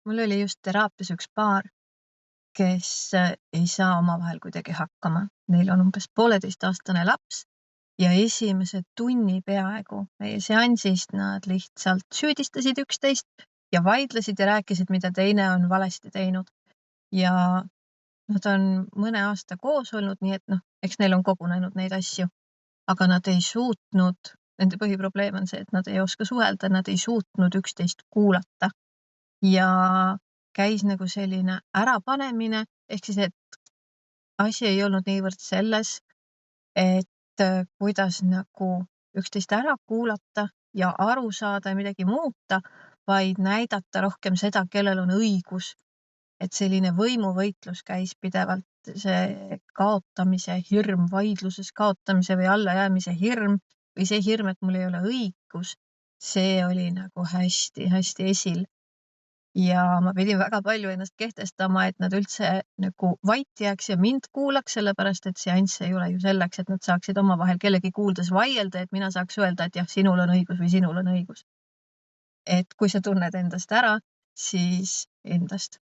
Mul oli just teraapias üks paar, kes ei saa omavahel kuidagi hakkama. Neil on umbes 1,5-aastane laps ja esimese tunni peaaegu meie seansist nad lihtsalt süüdistasid üksteist ja vaidlesid ja rääkisid, mida teine on valesti teinud. Ja nad on mõne aasta koos olnud, nii et eks neil on kogunenud neid asju, aga nad ei suutnud, nende põhiprobleem on see, et nad ei oska suhelda, nad ei suutnud üksteist kuulata. Ja käis nagu selline ärapanemine, ehk siis, et asi ei olnud niivõrd selles, et kuidas nagu üksteist ära kuulata ja aru saada ja midagi muuta, vaid näidata rohkem seda, kellel on õigus. Et selline võimuvõitlus käis pidevalt, see kaotamise hirm, vaidluses kaotamise või allajäämise hirm või see hirm, et mul ei ole õigus, see oli nagu hästi esil. Ja ma pidin väga palju ennast kehtestama, et nad üldse nagu vait jääks ja mind kuulaks, sellepärast et seanss ei ole ju selleks, et nad saaksid omavahel kellegi kuuldes vaielda, et mina saaks öelda, et jah, sinul on õigus või sinul on õigus. Et kui sa tunned endast ära, siis ennast.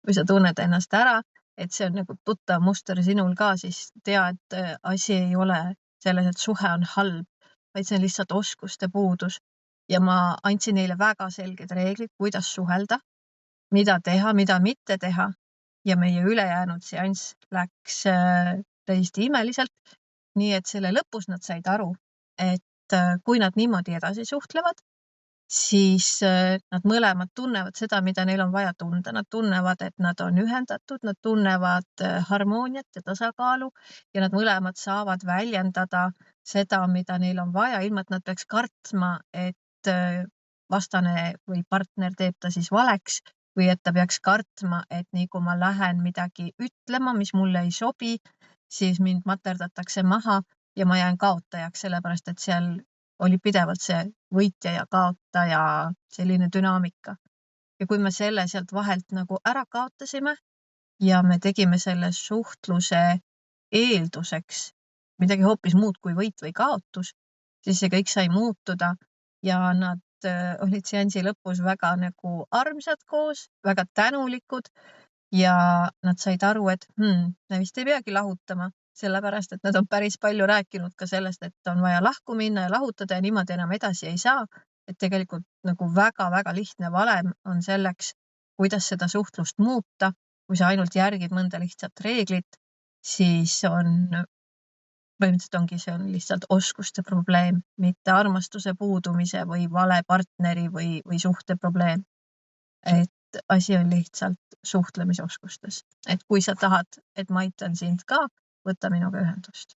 Kui sa tunned ennast ära, et see on nagu tuttav muster sinul ka, siis tea, et asi ei ole selles, et suhe on halb, vaid see on lihtsalt oskuste puudus. Ja ma andsin neile väga selged reeglid, kuidas suhelda, mida teha, mida mitte teha. Ja meie ülejäänud seanss läks täiesti imeliselt. Nii et selle lõpus nad said aru, et kui nad niimoodi edasi suhtlevad, siis nad mõlemad tunnevad seda, mida neil on vaja tunda. Nad tunnevad, et nad on ühendatud, nad tunnevad harmooniat ja tasakaalu ja nad mõlemad saavad väljendada seda, mida neil on vaja, ilma et nad peaks kartma, et vastane või partner teeb ta siis valeks või et ta peaks kartma, et nii kui ma lähen midagi ütlema, mis mulle ei sobi, siis mind materdatakse maha ja ma jään kaotajaks, sellepärast et seal oli pidevalt see võitja ja kaotaja selline dünaamika. Ja kui me selle sealt vahelt nagu ära kaotasime ja me tegime selle suhtluse eelduseks midagi hoopis muud kui võit või kaotus, siis see kõik sai muutuda ja nad olid seansi lõpus väga nagu armsad koos, väga tänulikud ja nad said aru, et me vist ei peagi lahutama, sellepärast, et nad on päris palju rääkinud ka sellest, et on vaja lahku minna ja lahutada ja niimoodi enam edasi ei saa. Et tegelikult nagu väga lihtne valem on selleks, kuidas seda suhtlust muuta. Kui sa ainult järgid mõnda lihtsalt reeglit, siis põhimõtteliselt ongi see on lihtsalt oskuste probleem, mitte armastuse puudumise või vale partneri või suhte probleem. Et asi on lihtsalt suhtlemisoskustes. Et kui sa tahad, et ma aitan sind ka, võta minuga ühendust.